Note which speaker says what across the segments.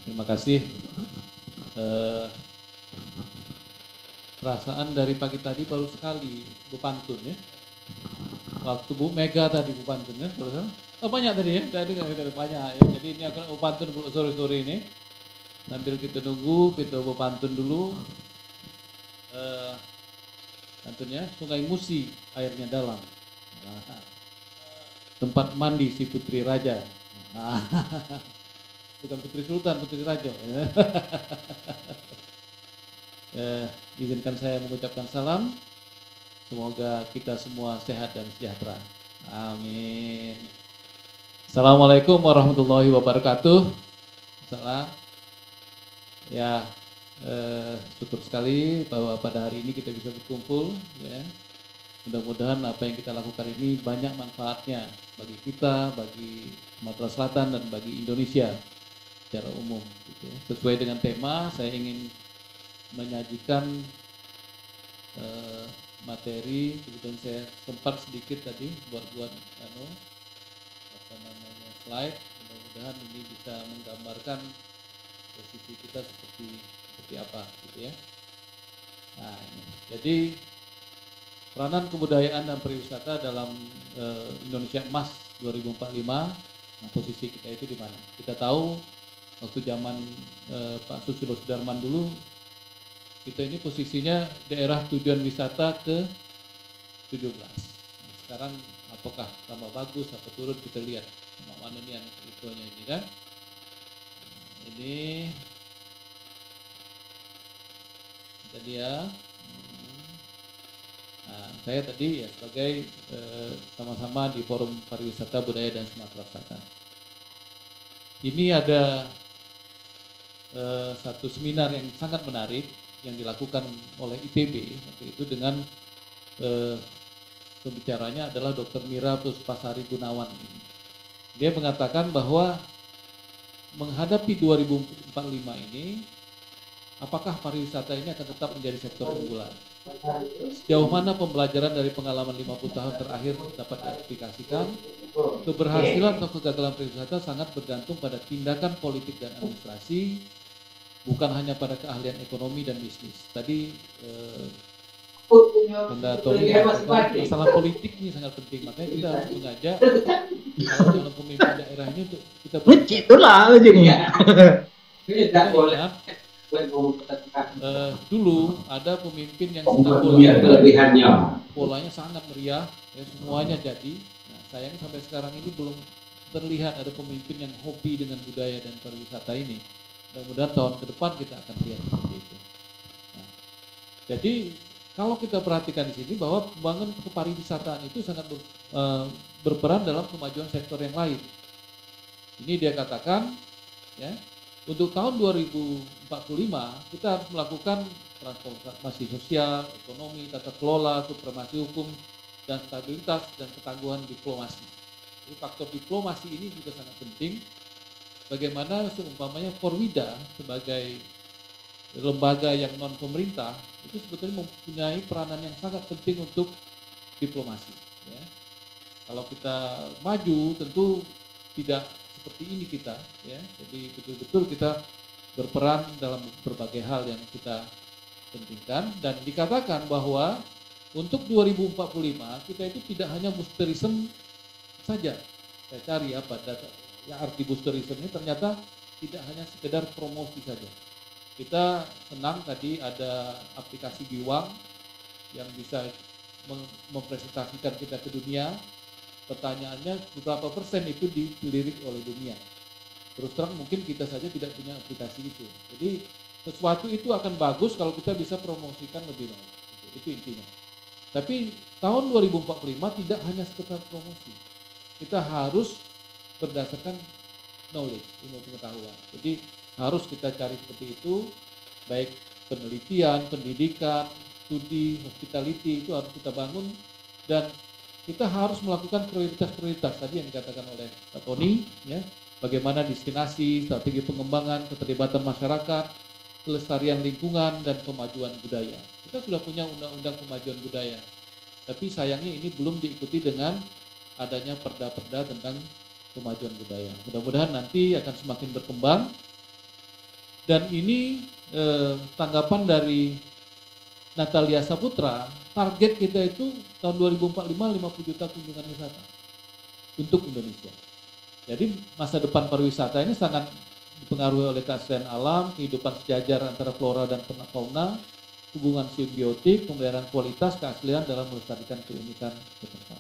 Speaker 1: Terima kasih. Perasaan dari pagi tadi baru sekali Bu Pantun ya. Waktu Bu Mega tadi Bu Pantun ya. Oh, banyak tadi ya, tadi banyak ya. Jadi ini akan Bu Pantun sore-sore ini. Sambil kita nunggu, kita Bu Pantun dulu. Pantunnya Sungai Musi, airnya dalam. Nah, tempat mandi si Putri Raja. Nah, bukan Putri Sultan, Putri Raja. Izinkan saya mengucapkan salam. Semoga kita semua sehat dan sejahtera. Amin. Assalamualaikum warahmatullahi wabarakatuh. Salam. Ya, syukur sekali bahwa pada hari ini kita bisa berkumpul. Ya. Mudah-mudahan apa yang kita lakukan ini banyak manfaatnya bagi kita, bagi Sumatera Selatan dan bagi Indonesia secara umum. Gitu ya. Sesuai dengan tema, saya ingin menyajikan materi, kemudian saya sempat sedikit tadi buat slide. Mudah-mudahan ini bisa menggambarkan posisi kita seperti apa, gitu ya. Nah, ini. Jadi peranan kebudayaan dan pariwisata dalam Indonesia Emas 2045. Nah, posisi kita itu di mana? Kita tahu waktu zaman Pak Susilo Sudarman dulu, kita ini posisinya daerah tujuan wisata ke 17. Nah, sekarang apakah tambah bagus atau turun, kita lihat mana nih yang itunya ini kan. Ini tadi ya. Nah, saya tadi ya sebagai sama-sama di Forum Pariwisata Budaya dan Sumatera Selatan. Ini ada satu seminar yang sangat menarik yang dilakukan oleh IPB waktu itu dengan pembicaranya adalah Dr. Mira Puspasari Gunawan. Dia mengatakan bahwa menghadapi 2045 ini, apakah pariwisata ini akan tetap menjadi sektor unggulan? Sejauh mana pembelajaran dari pengalaman 50 tahun terakhir dapat diaplikasikan? Keberhasilan atau kegagalan pariwisata sangat bergantung pada tindakan politik dan administrasi, bukan hanya pada keahlian ekonomi dan bisnis. Tadi masalah politik ini sangat penting, makanya kita harus mengajak calon pemimpin daerah ini untuk kita
Speaker 2: itulah ujungnya.
Speaker 1: Dulu ada pemimpin yang senang polanya sangat meriah, ya, semuanya jadi. Nah, sayangnya sampai sekarang ini belum terlihat ada pemimpin yang hobi dengan budaya dan pariwisata ini. Mudah-mudahan tahun ke depan kita akan lihat seperti itu. Nah, jadi kalau kita perhatikan di sini bahwa pembangunan kepariwisataan itu sangat berperan dalam kemajuan sektor yang lain. Ini dia katakan, ya, untuk tahun 2045 kita harus melakukan transformasi sosial, ekonomi, tata kelola, supremasi hukum, dan stabilitas dan ketangguhan diplomasi. Jadi faktor diplomasi ini juga sangat penting. Bagaimana seumpamanya Forwida sebagai lembaga yang non pemerintah itu sebetulnya mempunyai peranan yang sangat penting untuk diplomasi. Ya. Kalau kita maju tentu tidak seperti ini kita, ya. Jadi betul-betul kita berperan dalam berbagai hal yang kita pentingkan, dan dikatakan bahwa untuk 2045 kita itu tidak hanya boosterism saja. Saya cari apa data ya, arti boosterism ini ternyata tidak hanya sekedar promosi saja. Kita senang tadi ada aplikasi Giwang yang bisa mempresentasikan kita ke dunia. Pertanyaannya berapa persen itu dilirik oleh dunia? Terus terang mungkin kita saja tidak punya aplikasi itu. Jadi sesuatu itu akan bagus kalau kita bisa promosikan lebih banyak. Itu intinya. Tapi tahun 2045 tidak hanya sekedar promosi. Kita harus berdasarkan knowledge, ilmu pengetahuan. Jadi harus kita cari seperti itu, baik penelitian, pendidikan, studi, hospitality itu harus kita bangun, dan kita harus melakukan prioritas-prioritas tadi yang dikatakan oleh Pak Tony, ya, bagaimana destinasi, strategi pengembangan, keterlibatan masyarakat, kelestarian lingkungan, dan kemajuan budaya. Kita sudah punya undang-undang kemajuan budaya, tapi sayangnya ini belum diikuti dengan adanya perda-perda tentang kemajuan budaya. Mudah-mudahan nanti akan semakin berkembang. Dan ini tanggapan dari Natalia Saputra, target kita itu tahun 2045 50 juta kunjungan wisata untuk Indonesia. Jadi masa depan pariwisata ini sangat dipengaruhi oleh keaslian alam, kehidupan sejajar antara flora dan fauna, hubungan simbiotik, pemeliharaan kualitas keaslian dalam melestarikan keunikan setempat.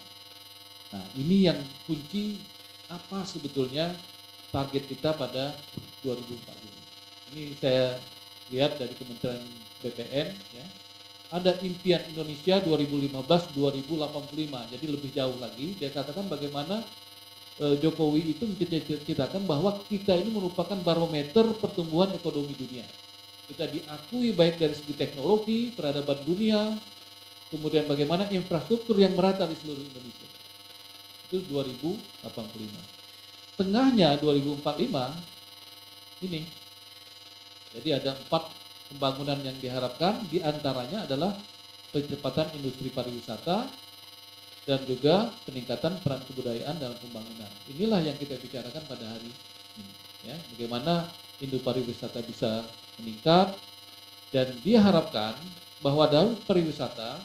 Speaker 1: Nah, ini yang kunci apa sebetulnya target kita pada 2045. Ini saya lihat dari Kementerian BPN, ya, ada impian Indonesia 2015-2085, jadi lebih jauh lagi. Dia katakan bagaimana Jokowi itu menceritakan bahwa kita ini merupakan barometer pertumbuhan ekonomi dunia. Kita diakui baik dari segi teknologi, peradaban dunia, kemudian bagaimana infrastruktur yang merata di seluruh Indonesia. Itu 2085. Tengahnya 2045 ini. Jadi ada 4 pembangunan yang diharapkan, diantaranya adalah percepatan industri pariwisata dan juga peningkatan peran kebudayaan dalam pembangunan. Inilah yang kita bicarakan pada hari ini. Ya, bagaimana industri pariwisata bisa meningkat, dan diharapkan bahwa dalam pariwisata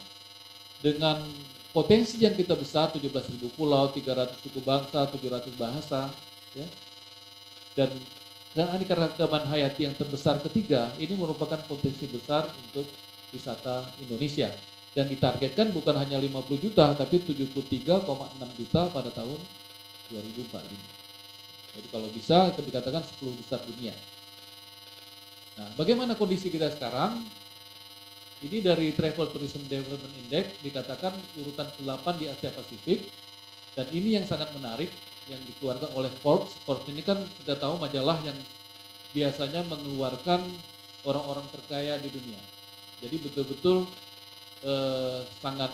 Speaker 1: dengan potensi yang kita besar, 17.000 pulau, 300 suku bangsa, 700 bahasa, ya, dan keanekaragaman hayati yang terbesar ketiga, ini merupakan potensi besar untuk wisata Indonesia. Dan ditargetkan bukan hanya 50 juta, tapi 73,6 juta pada tahun 2045. Jadi kalau bisa, itu dikatakan 10 besar dunia. Nah, bagaimana kondisi kita sekarang? Ini dari Travel Tourism Development Index, dikatakan urutan ke-8 di Asia Pasifik. Dan ini yang sangat menarik, yang dikeluarkan oleh Forbes. Forbes ini kan kita tahu majalah yang biasanya mengeluarkan orang-orang terkaya di dunia. Jadi betul-betul sangat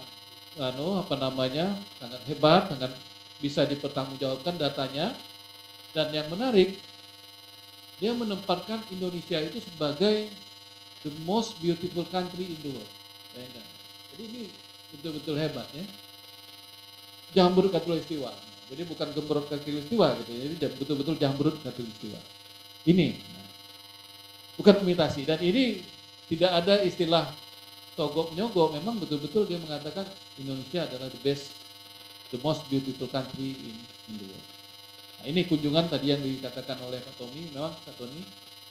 Speaker 1: sangat hebat, sangat bisa dipertanggungjawabkan datanya. Dan yang menarik, dia menempatkan Indonesia itu sebagai the most beautiful country in the world. Jadi ini betul-betul hebat, ya. Jamrut Katulistiwa. Jadi bukan Gembrot Katulistiwa gitu. Jadi betul-betul Jamrut Katulistiwa. Ini bukan imitasi, dan ini tidak ada istilah sogok nyogok, memang betul-betul dia mengatakan Indonesia adalah the most beautiful country in the world. Nah, ini kunjungan tadi yang dikatakan oleh Pak Tommy,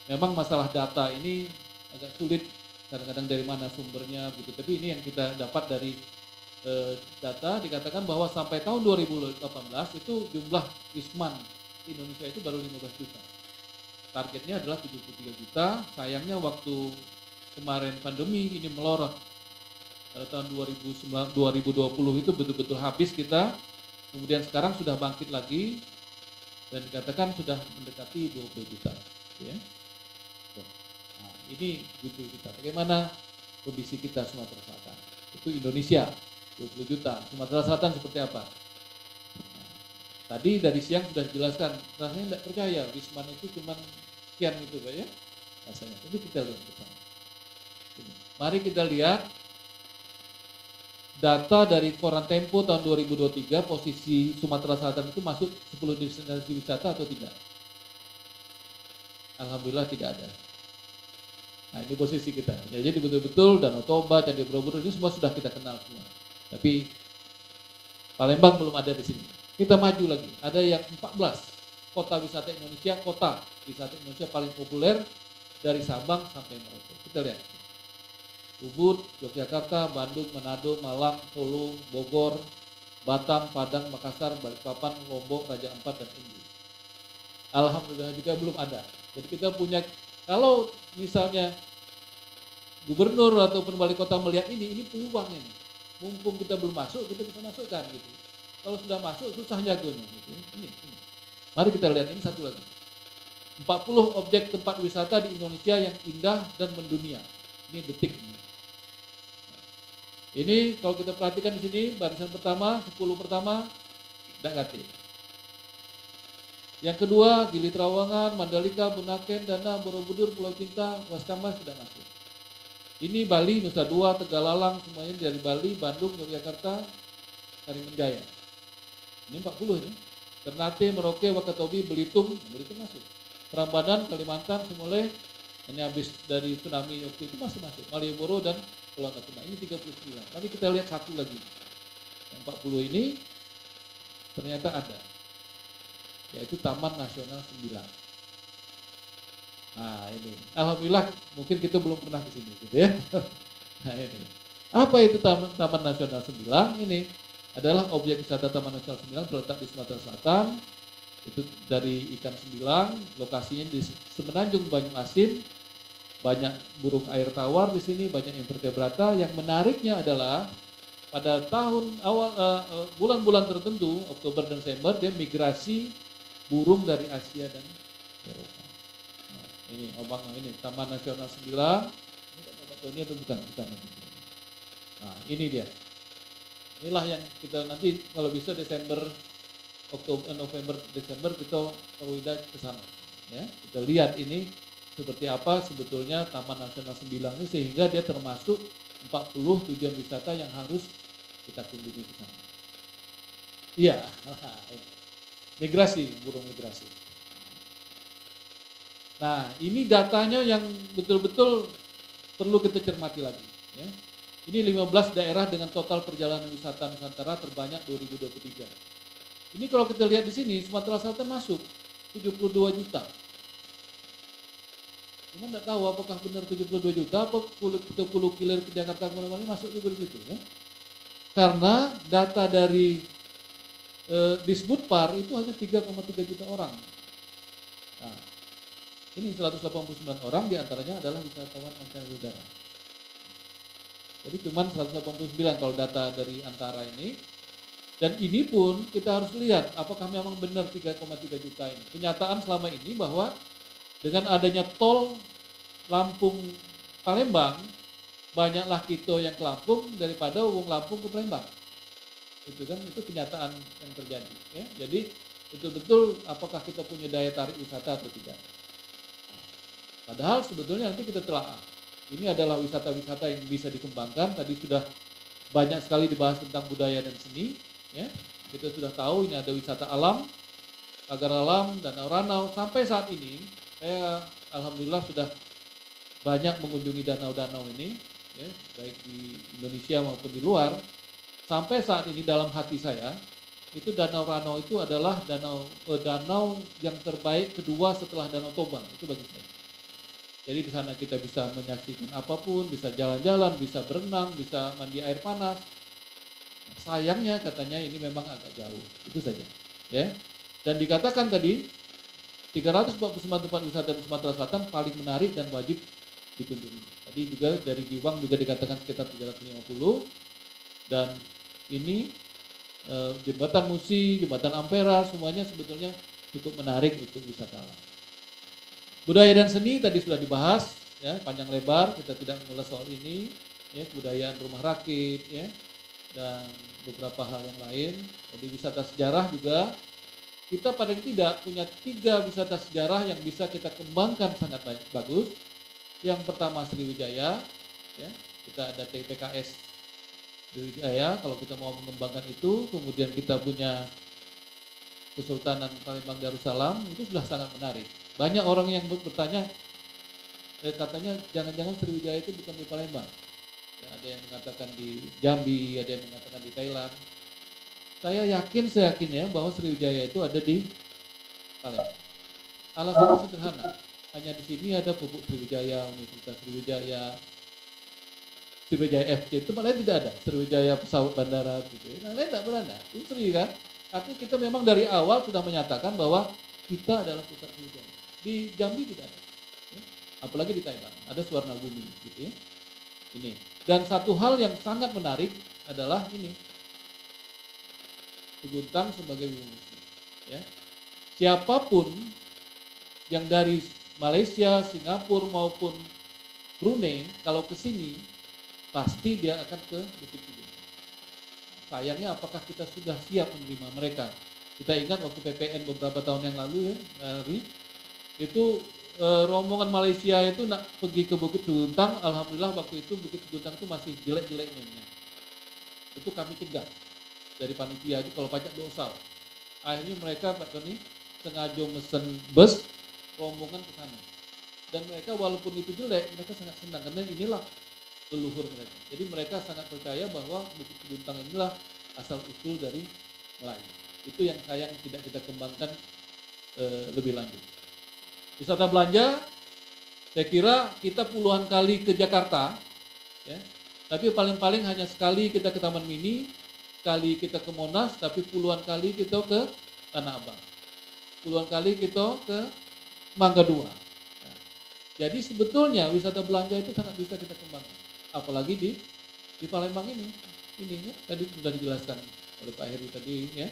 Speaker 1: memang masalah data ini agak sulit, kadang-kadang dari mana sumbernya gitu. Tapi ini yang kita dapat dari data, dikatakan bahwa sampai tahun 2018 itu jumlah wisman di Indonesia itu baru 15 juta. Targetnya adalah 73 juta. Sayangnya waktu kemarin pandemi ini melorot. Pada tahun 2020 itu betul-betul habis kita. Kemudian sekarang sudah bangkit lagi dan dikatakan sudah mendekati 20 juta. Ya. Nah, ini butuh kita. Bagaimana kondisi kita Sumatera Selatan? Itu Indonesia 20 juta. Sumatera Selatan seperti apa? Tadi dari siang sudah dijelaskan, rasanya tidak percaya, wisman itu cuma sekian gitu Pak, ya rasanya. Tapi kita lihat bersama. Mari kita lihat data dari Koran Tempo tahun 2023, posisi Sumatera Selatan itu masuk 10 destinasi wisata atau tidak? Alhamdulillah tidak ada. Nah, ini posisi kita. Ya, jadi betul-betul Danau Toba, Candi Borobudur ini semua sudah kita kenal semua. Tapi Palembang belum ada di sini. Kita maju lagi, ada yang 14 kota wisata Indonesia, kota wisata Indonesia paling populer dari Sabang sampai Merauke. Kita lihat, Ubud, Yogyakarta, Bandung, Manado, Malang, Solo, Bogor, Batam, Padang, Makassar, Balikpapan, Lombok, Raja Ampat, dan Indu. Alhamdulillah juga belum ada. Jadi kita punya, kalau misalnya gubernur ataupun wali kota melihat ini peluang ini. Mumpung kita belum masuk, kita bisa masukkan gitu. Kalau sudah masuk, susah jagonya. Gitu. Ini. Mari kita lihat ini satu lagi. 40 objek tempat wisata di Indonesia yang indah dan mendunia. Ini detik. Ini kalau kita perhatikan di sini, barisan pertama, 10 pertama, negatif. Yang kedua, Gili Trawangan, Mandalika, Bunaken, Danau, Borobudur, Pulau Cinta, Waskambas sudah masuk. Ini Bali, Nusa Dua, Tegalalang, semuanya dari Bali, Bandung, Yogyakarta, Karimun Jaya. Ini 40 ini. Ternate, Merauke, Wakatobi, Belitung masuk. Prambanan, Kalimantan, Simoleh, Ini habis dari tsunami waktu itu masih masuk. Malioboro dan Pulau Natuna ini 39. Tapi kita lihat satu lagi. Yang 40 ini ternyata ada. Yaitu Taman Nasional 9. Nah ini. Alhamdulillah mungkin kita belum pernah ke sini gitu ya. Nah ini. Apa itu Taman Nasional 9? Ini adalah objek wisata Taman Nasional 9 terletak di Sumatera Selatan. Itu dari ikan sembilang, lokasinya di Semenanjung Banyuasin. Banyak burung air tawar di sini, banyak invertebrata. Yang menariknya adalah pada tahun awal bulan-bulan tertentu, Oktober dan Desember, dia migrasi burung dari Asia dan Eropa. Nah, ini obang ini Taman Nasional 9. Ini atau bukan? Bukan. Nah, ini dia. Inilah yang kita nanti kalau bisa Desember, Oktober, November, Desember kita terwida ke sana. Ya, kita lihat ini seperti apa sebetulnya Taman Nasional 9 ini sehingga dia termasuk 40 tujuan wisata yang harus kita kunjungi ke sana. Iya, migrasi, burung migrasi. Nah, ini datanya yang betul-betul perlu kita cermati lagi. Ya. Ini 15 daerah dengan total perjalanan wisata Nusantara terbanyak 2023. Ini kalau kita lihat di sini, Sumatera Selatan masuk 72 juta. Cuma nggak tahu apakah benar 72 juta, apa Pulau Kilir ke Jakarta kemana-mana masuk juga di situ. Ya. Karena data dari Disbudpar itu hanya 3,3 juta orang. Nah, ini 189 orang diantaranya adalah wisatawan mancanegara. Jadi cuma 189 kalau data dari antara ini. Dan ini pun kita harus lihat apakah memang benar 3,3 juta ini. Kenyataan selama ini bahwa dengan adanya tol Lampung Palembang, banyaklah Kito yang ke Lampung daripada Wong Lampung ke Palembang. Itu kan, itu kenyataan yang terjadi. Ya. Jadi betul-betul apakah kita punya daya tarik wisata atau tidak. Padahal sebetulnya nanti kita telaah. Ini adalah wisata-wisata yang bisa dikembangkan. Tadi sudah banyak sekali dibahas tentang budaya dan seni. Ya, kita sudah tahu ini ada wisata alam, pagar alam, danau ranau. Sampai saat ini, saya alhamdulillah sudah banyak mengunjungi danau-danau ini, ya, baik di Indonesia maupun di luar. Sampai saat ini dalam hati saya, itu danau ranau itu adalah danau yang terbaik kedua setelah Danau Toba. Itu bagi saya. Jadi di sana kita bisa menyaksikan apapun, bisa jalan-jalan, bisa berenang, bisa mandi air panas. Sayangnya katanya ini memang agak jauh, itu saja. Ya. Dan dikatakan tadi 349 tempat wisata di Sumatera Selatan paling menarik dan wajib dikunjungi. Tadi juga dari Giwang juga dikatakan sekitar 350 dan ini jembatan Musi, jembatan Ampera semuanya sebetulnya cukup menarik untuk wisatawan. Budaya dan seni tadi sudah dibahas ya panjang lebar, kita tidak mengulas soal ini ya, kebudayaan rumah rakit ya dan beberapa hal yang lain. Jadi wisata sejarah juga kita paling tidak punya 3 wisata sejarah yang bisa kita kembangkan sangat bagus. Yang pertama Sriwijaya, ya, kita ada TPKS Sriwijaya kalau kita mau mengembangkan itu. Kemudian kita punya Kesultanan Palembang Darussalam, itu sudah sangat menarik. Banyak orang yang bertanya, katanya jangan-jangan Sriwijaya itu bukan di Palembang. Ya, ada yang mengatakan di Jambi, ada yang mengatakan di Thailand. Saya yakin ya bahwa Sriwijaya itu ada di Palembang. Alasannya sederhana, hanya di sini ada Pupuk Sriwijaya, Universitas Sriwijaya, Sriwijaya FC, tempat lain tidak ada. Sriwijaya pesawat bandara gitu. Yang lain tidak berada. Itu Sri kan. Artinya kita memang dari awal sudah menyatakan bahwa kita adalah pusat Sriwijaya. Di Jambi tidak ada. Ya. Apalagi di Thailand, ada Suwarna Bumi gitu ya. Ini. Dan satu hal yang sangat menarik adalah ini. Seguntang sebagai Wiyung. Ya. Siapapun yang dari Malaysia, Singapura maupun Brunei kalau ke sini pasti dia akan ke Bukit Tidung. Sayangnya apakah kita sudah siap menerima mereka? Kita ingat waktu PPN beberapa tahun yang lalu ya, itu rombongan Malaysia itu nak pergi ke Bukit Seguntang, alhamdulillah waktu itu Bukit Seguntang itu masih jelek-jeleknya. Itu kami cegah dari panitia itu kalau pajak dosa. Akhirnya mereka Pak Tony sengaja mesen bus rombongan ke sana. Dan mereka walaupun itu jelek, mereka sangat senang karena inilah leluhur mereka. Jadi mereka sangat percaya bahwa Bukit Seguntang inilah asal usul dari Melayu. Itu yang sayang tidak kita kembangkan lebih lanjut. Wisata belanja, saya kira kita puluhan kali ke Jakarta, ya, tapi paling-paling hanya sekali kita ke Taman Mini, sekali kita ke Monas, tapi puluhan kali kita ke Tanah Abang. Puluhan kali kita ke Mangga Dua. Nah, jadi sebetulnya wisata belanja itu sangat bisa kita kembangkan. Apalagi di Palembang ini ya, tadi sudah dijelaskan oleh Pak Heri tadi ya.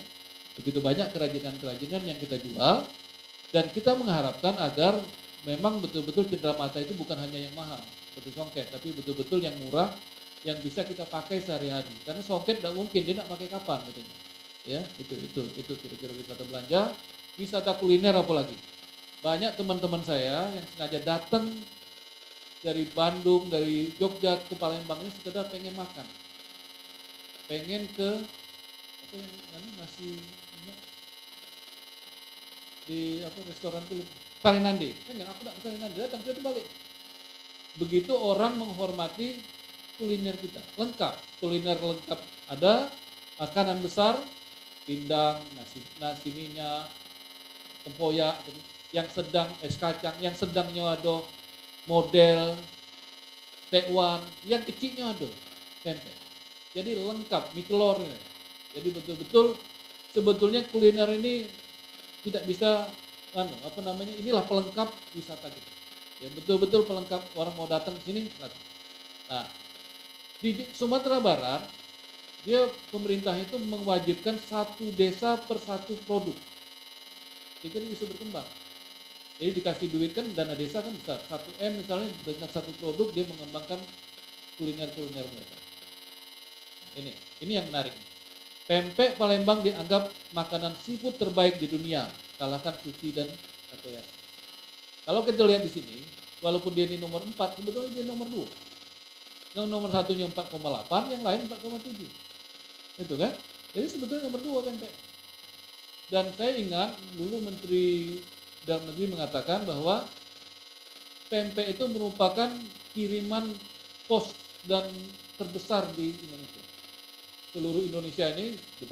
Speaker 1: Begitu banyak kerajinan-kerajinan yang kita jual dan kita mengharapkan agar memang betul-betul cindera mata itu bukan hanya yang mahal seperti songket, tapi betul-betul yang murah yang bisa kita pakai sehari-hari. Karena songket tidak mungkin dia nak pakai kapan katanya. Ya, itu kira-kira wisata belanja. Wisata kuliner apalagi. Banyak teman-teman saya yang sengaja datang dari Bandung, dari Jogja ke Palembang ini sekedar pengen makan. Pengen ke apa yang nasi di apa restoran itu Sarinande. Pengen aku nak ke Sarinande, datang dia balik. Begitu orang menghormati kuliner kita. Lengkap, kuliner lengkap. Ada makanan besar, pindang, nasi minyak, tempoyak, yang sedang es kacang, yang sedangnya ada model tekwan, yang kecilnya ada tempe. Jadi lengkap, mie telur. Jadi betul-betul sebetulnya kuliner ini tidak bisa inilah pelengkap wisata kita. Ya betul-betul pelengkap orang mau datang ke sini. Nah, di Sumatera Barat dia pemerintah itu mewajibkan satu desa per satu produk. Itu bisa berkembang. Jadi dikasih duit kan dana desa kan besar. 1M misalnya dengan satu produk dia mengembangkan kuliner-kuliner mereka. Ini yang menarik. Pempek Palembang dianggap makanan seafood terbaik di dunia, kalahkan sushi dan takoyaki. Kalau kita lihat di sini, walaupun dia ini nomor 4, sebetulnya dia nomor 2. Yang nomor satunya 4,8, yang lain 4,7. Itu kan? Jadi sebetulnya nomor 2 pempek. Dan saya ingat dulu Menteri Dalam Negeri mengatakan bahwa pempek itu merupakan kiriman pos dan terbesar di Indonesia. Seluruh Indonesia ini di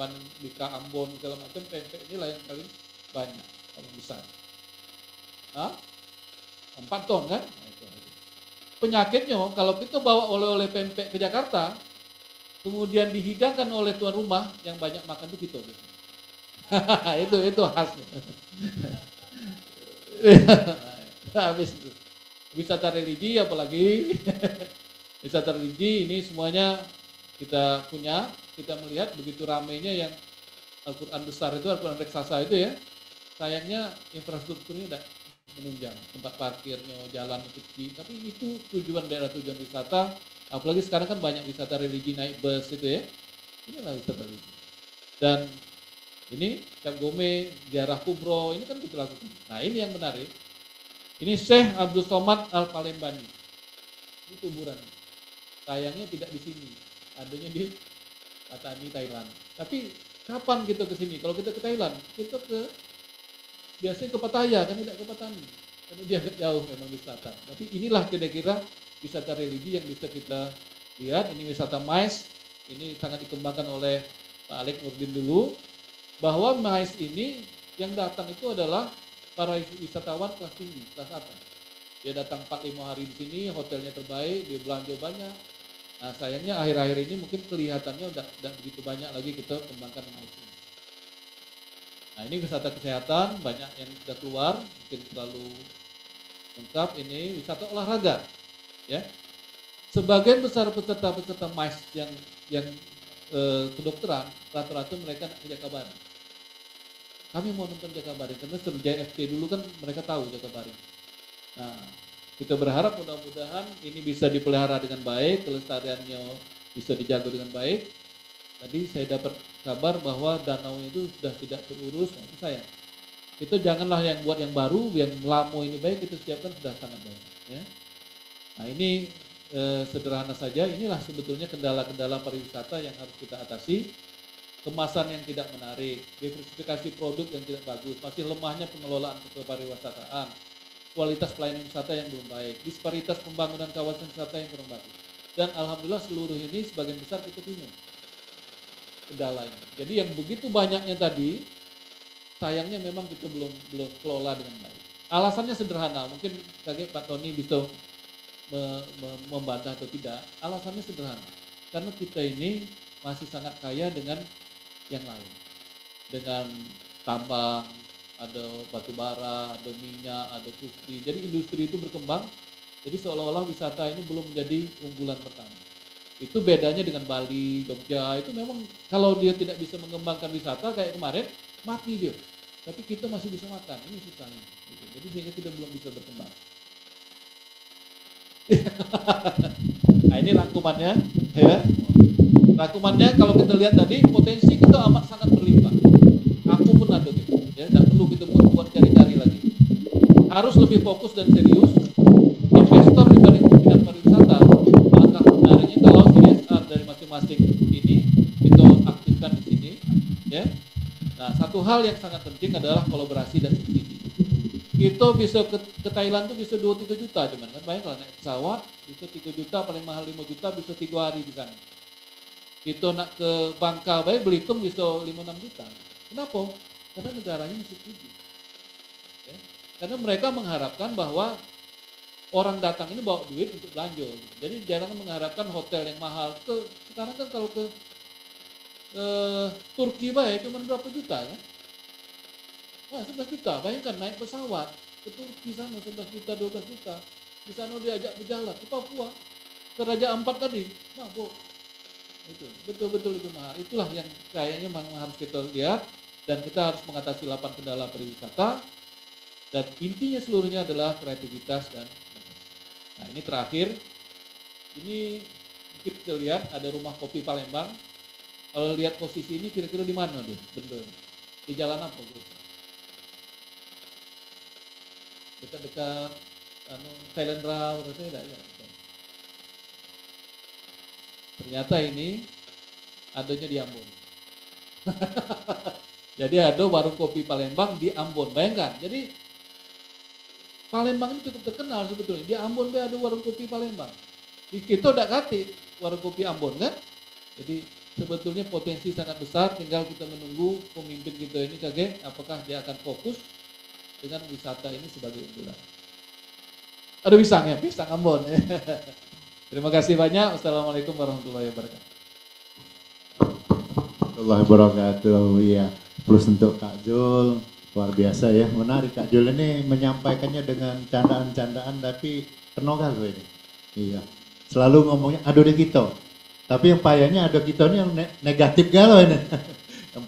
Speaker 1: Ambon segala macam pempek ini lah yang paling banyak, paling besar. 4 ton kan? Penyakitnya kalau kita bawa oleh-oleh pempek ke Jakarta, kemudian dihidangkan oleh tuan rumah yang banyak makan itu kita. itu khasnya. Habis itu. Wisata religi apalagi. Wisata religi ini semuanya kita punya, kita melihat begitu ramainya yang Al-Quran besar itu, Al-Quran raksasa itu ya. Sayangnya infrastrukturnya tidak menunjang, tempat parkirnya, jalan kecil. Tapi itu daerah tujuan wisata. Apalagi sekarang kan banyak wisata religi naik bus itu ya. Inilah wisata religi. Dan ini Cap Gome, ziarah kubro, ini kan kita lakukan. Nah ini yang menarik. Ini Syekh Abdul Somad Al-Palembani. Ini kuburan. Sayangnya tidak di sini. Adanya di Patani, Thailand. Tapi kapan kita ke sini? Kalau kita ke Thailand, kita biasanya ke Pattaya, kan tidak ke Patani. Karena dia agak jauh memang wisata. Tapi inilah kira-kira wisata religi yang bisa kita lihat. Ini wisata MICE. Ini sangat dikembangkan oleh Pak Alek Nurdin dulu. Bahwa MICE ini yang datang itu adalah para wisatawan kelas tinggi, kelas atas. Dia datang 4-5 hari di sini, hotelnya terbaik, dia belanja banyak. Nah sayangnya akhir-akhir ini mungkin kelihatannya udah begitu banyak lagi kita kembangkan MICE ini. Nah ini wisata kesehatan, banyak yang sudah keluar, mungkin terlalu lengkap. Ini wisata olahraga. Ya. Sebagian besar peserta-peserta MICE yang kedokteran, rata-rata mereka nak ke Jakabaring. Kami mau nonton Jakabaring karena Sriwijaya FC dulu kan mereka tahu Jakabaring. Nah, kita berharap mudah-mudahan ini bisa dipelihara dengan baik, kelestariannya bisa dijaga dengan baik. Tadi saya dapat kabar bahwa danau itu sudah tidak terurus, nah itu sayang. Itu janganlah yang buat yang baru, yang lama ini baik, itu siapkan sudah sangat baik. Ya. Nah ini sederhana saja, inilah sebetulnya kendala-kendala pariwisata yang harus kita atasi. Kemasan yang tidak menarik, diversifikasi produk yang tidak bagus, masih lemahnya pengelolaan kepariwisataan, kualitas pelayanan wisata yang belum baik, disparitas pembangunan kawasan wisata yang kurang bagus. Dan alhamdulillah seluruh ini sebagian besar kita punya kendalanya. Jadi yang begitu banyaknya tadi, sayangnya memang kita belum kelola dengan baik. Alasannya sederhana, mungkin kaget Pak Tony bisa membantah atau tidak. Alasannya sederhana, karena kita ini masih sangat kaya dengan yang lain, dengan tambang, ada batu bara, ada minyak, ada industri. Jadi industri itu berkembang. Jadi seolah-olah wisata ini belum menjadi unggulan pertama. Itu bedanya dengan Bali, Jogja. Itu memang kalau dia tidak bisa mengembangkan wisata kayak kemarin, mati dia. Tapi kita masih bisa makan. Ini susahnya. Jadi sehingga kita belum bisa berkembang. Nah ini rangkumannya, ya. Rangkumannya kalau kita lihat tadi potensi kita amat sangat berlimpah. Aku pun ada gitu, ya. Dan perlu kita buat cari-cari lagi. Harus lebih fokus dan serius. Investor dibanding bidang pariwisata. Maka sebenarnya kalau CSR dari masing-masing ini kita aktifkan di sini, ya. Nah satu hal yang sangat penting adalah kolaborasi dan subsidi. Kita bisa ke Thailand tuh bisa 2-3 juta cuman kan, bayangkan naik pesawat bisa 3 juta, paling mahal 5 juta bisa 3 hari di sana. Kita nak ke Bangka, Belitung bisa 5-6 juta. Kenapa? Karena negaranya subsidi. Ya. Karena mereka mengharapkan bahwa orang datang ini bawa duit untuk belanja. Jadi jangan mengharapkan hotel yang mahal. Sekarang kan kalau ke Turki cuma berapa juta kan? Wah, 11 juta, bayangkan naik pesawat ke Turki sana 11 juta, 12 juta. Di sana diajak berjalan ke Papua, ke Raja Ampat tadi. Nah, itu betul-betul itu mahal. Itulah yang kayaknya memang harus kita lihat dan kita harus mengatasi 8 kendala pariwisata. Dan intinya seluruhnya adalah kreativitas dan nah ini terakhir. Ini mungkin kita lihat ada rumah kopi Palembang. Kalau lihat posisi ini kira-kira di mana dia? Betul. Di jalan apa, Bro? Dekat-dekat Thailand Raw, tidak ya. Ternyata ini adanya di Ambon. Jadi ada warung kopi Palembang di Ambon, bayangkan. Jadi Palembang ini cukup terkenal sebetulnya. Di Ambon ada warung kopi Palembang. Di kita udah kati warung kopi Ambon kan. Jadi sebetulnya potensi sangat besar, tinggal kita menunggu pemimpin kita ini apakah dia akan fokus dengan wisata ini sebagai unggulan. Ada pisang Ambon. Terima kasih banyak. Wassalamualaikum warahmatullahi wabarakatuh.
Speaker 2: Warahmatullahi wabarakatuh. Iya, plus untuk Kak Jul, luar biasa ya, menarik Kak Jul ini menyampaikannya dengan candaan-candaan tapi penogal loh ini. Iya, selalu ngomongnya ado de kita. Tapi yang payahnya ado kita ini yang negatif galau ini. Yang